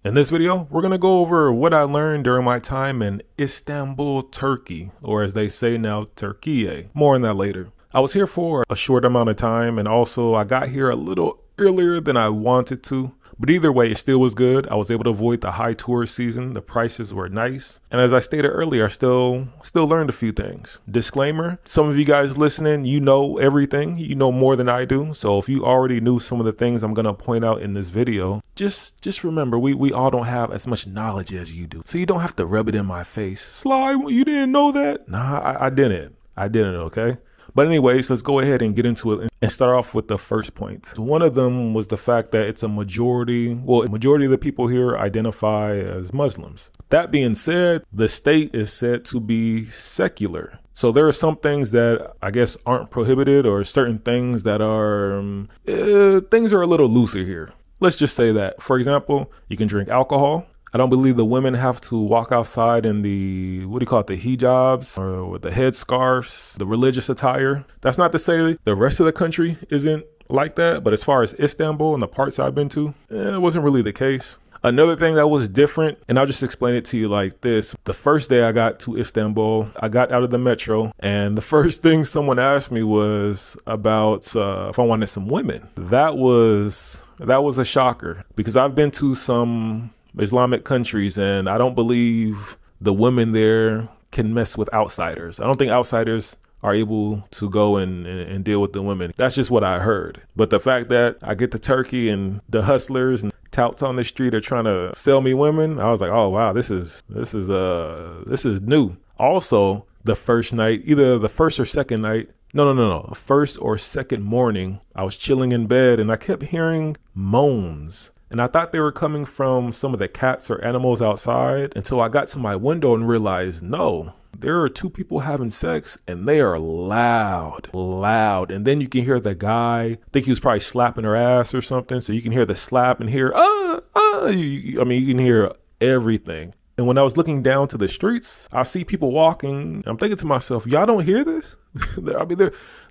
In this video, we're going to go over what I learned during my time in Istanbul, Turkey, or as they say now, Turkey. More on that later. I was here for a short amount of time, and also I got here a little earlier than I wanted to. But either way, it still was good. I was able to avoid the high tourist season. The prices were nice. And as I stated earlier, I still learned a few things. Disclaimer, some of you guys listening, you know everything. You know more than I do. So if you already knew some of the things I'm going to point out in this video, just remember, we all don't have as much knowledge as you do. So you don't have to rub it in my face. Sly, you didn't know that? Nah, I didn't. I didn't, okay? But anyways, let's go ahead and get into it and start off with the first point. One of them was the fact that it's a majority of the people here identify as Muslims. That being said, the state is said to be secular. So there are some things that I guess aren't prohibited, or certain things that are, things are a little looser here. Let's just say that. For example, you can drink alcohol. I don't believe the women have to walk outside in the, the hijabs or with the headscarves, the religious attire. That's not to say the rest of the country isn't like that, but as far as Istanbul and the parts I've been to, it wasn't really the case. Another thing that was different, and I'll just explain it to you like this. The first day I got to Istanbul, I got out of the metro, and the first thing someone asked me was about if I wanted some women. That was a shocker, because I've been to some Islamic countries, and I don't believe the women there can mess with outsiders. I don't think outsiders are able to go and deal with the women. That's just what I heard. But the fact that I get to Turkey and the hustlers and touts on the street are trying to sell me women, I was like, oh wow, this is new. Also, the first night, either the first or second night, no, first or second morning, I was chilling in bed and I kept hearing moans. And I thought they were coming from some of the cats or animals outside until I got to my window and realized, no, there are two people having sex and they are loud. And then you can hear the guy, I think he was probably slapping her ass or something. So you can hear the slap and hear, you can hear everything. And when I was looking down to the streets, I see people walking. I'm thinking to myself, y'all don't hear this?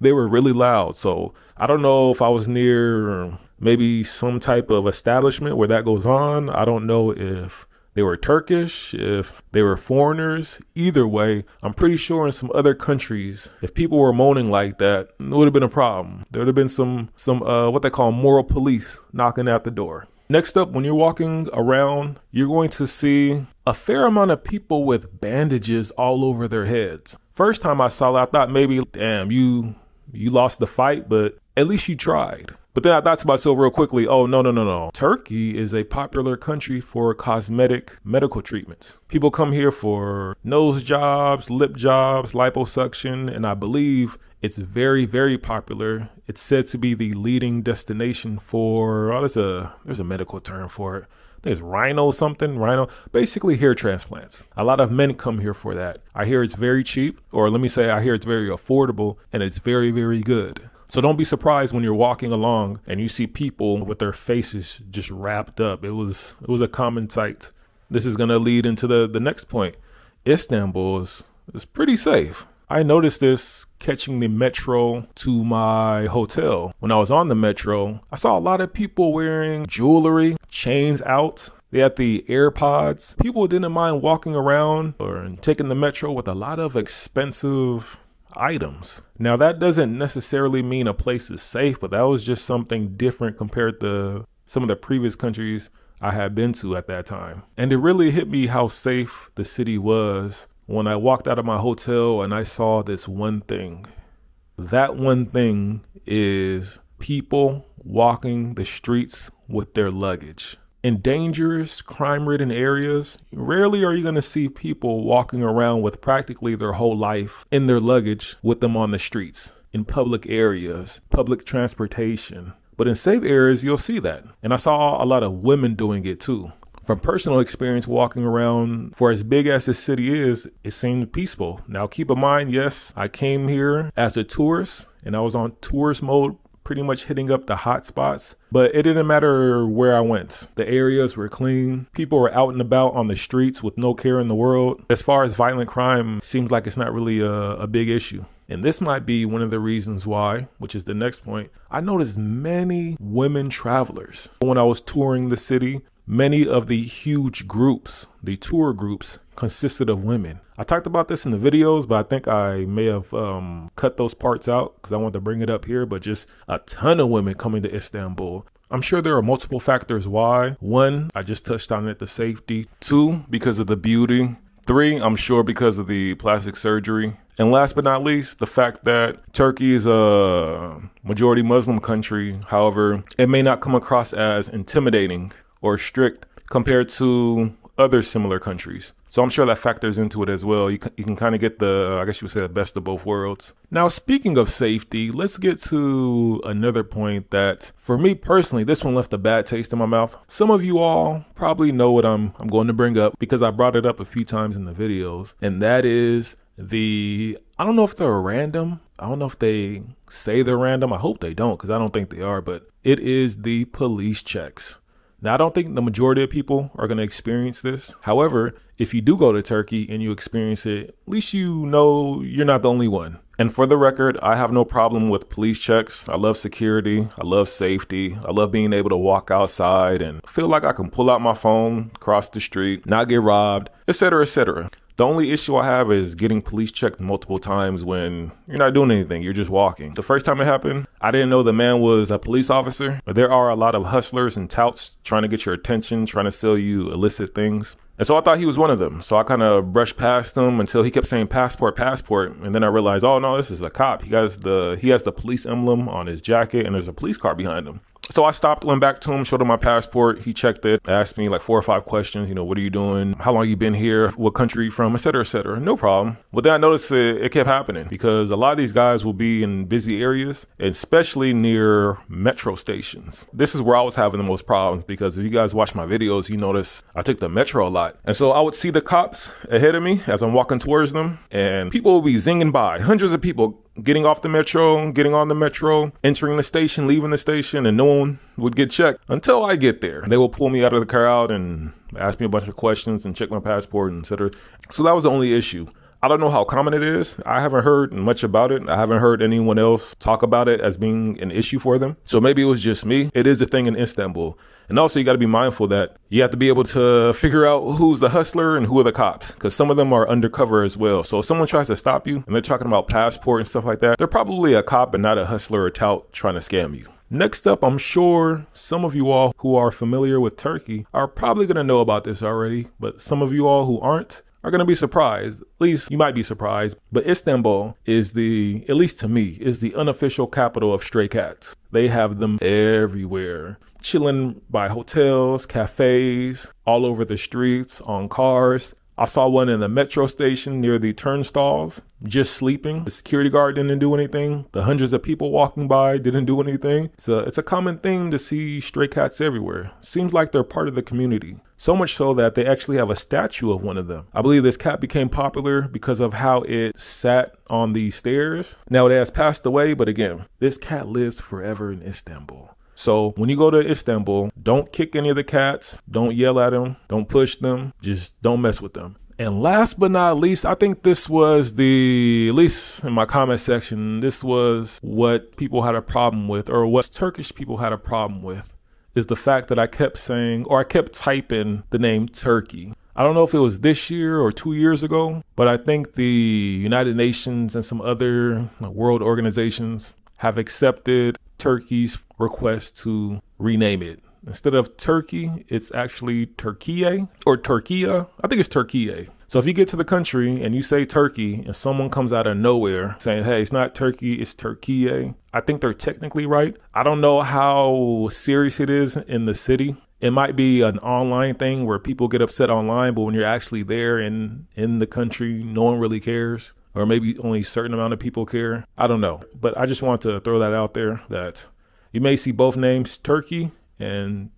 They were really loud. So I don't know if I was near maybe some type of establishment where that goes on. I don't know if they were Turkish, if they were foreigners. Either way, I'm pretty sure in some other countries, if people were moaning like that, it would have been a problem. There would have been some what they call moral police knocking at the door. Next up, when you're walking around, you're going to see a fair amount of people with bandages all over their heads. First time I saw that, I thought maybe, damn, you lost the fight, but at least you tried. But then I thought to myself real quickly, oh, no. Turkey is a popular country for cosmetic medical treatments. People come here for nose jobs, lip jobs, liposuction, and I believe it's very, very popular. It's said to be the leading destination for, there's a medical term for it. I think it's rhino, basically hair transplants. A lot of men come here for that. I hear it's very cheap, or let me say I hear it's very affordable, and it's very, very good. So don't be surprised when you're walking along and you see people with their faces just wrapped up. It was a common sight. This is going to lead into the next point. Istanbul is pretty safe. I noticed this catching the metro to my hotel. When I was on the metro, I saw a lot of people wearing jewelry, chains out. They had the AirPods. People didn't mind walking around or taking the metro with a lot of expensive items. Now, that doesn't necessarily mean a place is safe, but that was just something different compared to some of the previous countries I had been to at that time. And it really hit me how safe the city was when I walked out of my hotel and I saw this one thing. That one thing is people walking the streets with their luggage. In dangerous, crime-ridden areas, rarely are you going to see people walking around with practically their whole life in their luggage with them on the streets, in public areas, public transportation. But in safe areas, you'll see that. And I saw a lot of women doing it too. From personal experience walking around, for as big as this city is, it seemed peaceful. Now keep in mind, yes, I came here as a tourist and I was on tourist mode, pretty much hitting up the hot spots, but it didn't matter where I went. The areas were clean. People were out and about on the streets with no care in the world. As far as violent crime, seems like it's not really a big issue. And this might be one of the reasons why, which is the next point, I noticed many women travelers. When I was touring the city, many of the huge groups, the tour groups, consisted of women. I talked about this in the videos, but I think I may have cut those parts out because I wanted to bring it up here, but just a ton of women coming to Istanbul. I'm sure there are multiple factors why. One, I just touched on it, the safety. Two, because of the beauty. Three, I'm sure because of the plastic surgery. And last but not least, the fact that Turkey is a majority Muslim country. However, it may not come across as intimidating or strict compared to other similar countries. So I'm sure that factors into it as well. You can kind of get the, I guess you would say, the best of both worlds. Now, speaking of safety, let's get to another point that, for me personally, this one left a bad taste in my mouth. Some of you all probably know what I'm going to bring up because I brought it up a few times in the videos, and that is I don't know if they're random. I don't know if they say they're random. I hope they don't, because I don't think they are, but it is the police checks. Now, I don't think the majority of people are going to experience this. However, if you do go to Turkey and you experience it, at least you know you're not the only one. And for the record, I have no problem with police checks. I love security. I love safety. I love being able to walk outside and feel like I can pull out my phone, cross the street, not get robbed, etc., etc. The only issue I have is getting police checked multiple times when you're not doing anything, you're just walking. The first time it happened, I didn't know the man was a police officer. But there are a lot of hustlers and touts trying to get your attention, trying to sell you illicit things. And so I thought he was one of them. So I kind of brushed past him until he kept saying passport, passport. And then I realized, oh no, this is a cop. He has the police emblem on his jacket and there's a police car behind him. So I stopped, went back to him, showed him my passport. He checked it, asked me like 4 or 5 questions. You know, what are you doing? How long you been here? What country you from? Etc., etc. No problem. But then I noticed it kept happening because a lot of these guys will be in busy areas, especially near metro stations. This is where I was having the most problems because if you guys watch my videos, you notice I took the metro a lot. And so I would see the cops ahead of me as I'm walking towards them, and people would be zinging by. Hundreds of people getting off the metro, getting on the metro, entering the station, leaving the station, and no one would get checked until I get there. They will pull me out of the crowd and ask me a bunch of questions and check my passport, etc. So that was the only issue. I don't know how common it is. I haven't heard much about it. I haven't heard anyone else talk about it as being an issue for them. So maybe it was just me. It is a thing in Istanbul. And also you got to be mindful that you have to be able to figure out who's the hustler and who are the cops, because some of them are undercover as well. So if someone tries to stop you and they're talking about passport and stuff like that, they're probably a cop and not a hustler or tout trying to scam you. Next up, I'm sure some of you all who are familiar with Turkey are probably going to know about this already, but some of you all who aren't are going to be surprised. At least you might be surprised, but Istanbul is at least to me, is the unofficial capital of stray cats. They have them everywhere, chilling by hotels, cafes, all over the streets, on cars. I saw one in the metro station near the turnstiles, just sleeping. The security guard didn't do anything. The hundreds of people walking by didn't do anything. It's a common thing to see stray cats everywhere. Seems like they're part of the community. So much so that they actually have a statue of one of them. I believe this cat became popular because of how it sat on the stairs. Now it has passed away, but again, this cat lives forever in Istanbul. So when you go to Istanbul, don't kick any of the cats, don't yell at them, don't push them, just don't mess with them. And last but not least, I think this was at least in my comment section, this was what people had a problem with, or what Turkish people had a problem with, is the fact that I kept saying, or I kept typing the name Turkey. I don't know if it was this year or 2 years ago, but I think the United Nations and some other world organizations have accepted Turkey's request to rename it. Instead of Turkey, it's actually Turkiye or Turkiya. I think it's Turkiye. So if you get to the country and you say Turkey and someone comes out of nowhere saying, hey, it's not Turkey, it's Turkiye, I think they're technically right. I don't know how serious it is in the city. It might be an online thing where people get upset online, but when you're actually there in the country, no one really cares. Or maybe only a certain amount of people care. I don't know. But I just want to throw that out there that you may see both names, Turkey and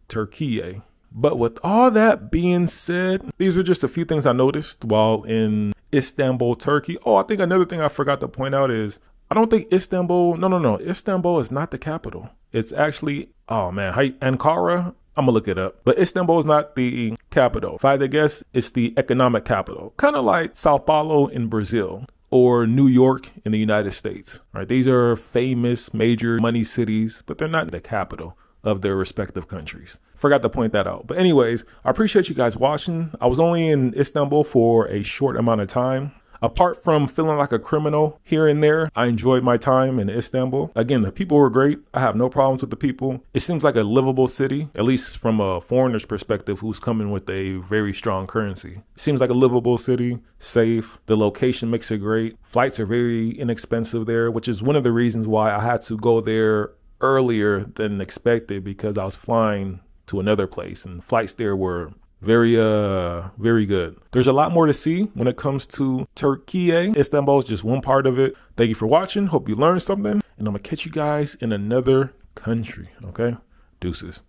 Turkiye. But with all that being said, these are just a few things I noticed while in Istanbul, Turkey. Oh, I think another thing I forgot to point out is I don't think Istanbul, no. Istanbul is not the capital. It's actually, Ankara? I'm gonna look it up. But Istanbul is not the capital. If I had to guess, it's the economic capital. Kind of like Sao Paulo in Brazil or New York in the United States. All right, these are famous major money cities, but they're not the capital of their respective countries. Forgot to point that out. But anyways, I appreciate you guys watching. I was only in Istanbul for a short amount of time. Apart from feeling like a criminal here and there, I enjoyed my time in Istanbul. Again, the people were great. I have no problems with the people. It seems like a livable city, at least from a foreigner's perspective who's coming with a very strong currency. It seems like a livable city, safe. The location makes it great. Flights are very inexpensive there, which is one of the reasons why I had to go there earlier than expected, because I was flying to another place and flights there were very good. There's a lot more to see when it comes to Turkey. Istanbul is just one part of it. Thank you for watching. Hope you learned something, and I'm gonna catch you guys in another country. Okay, deuces.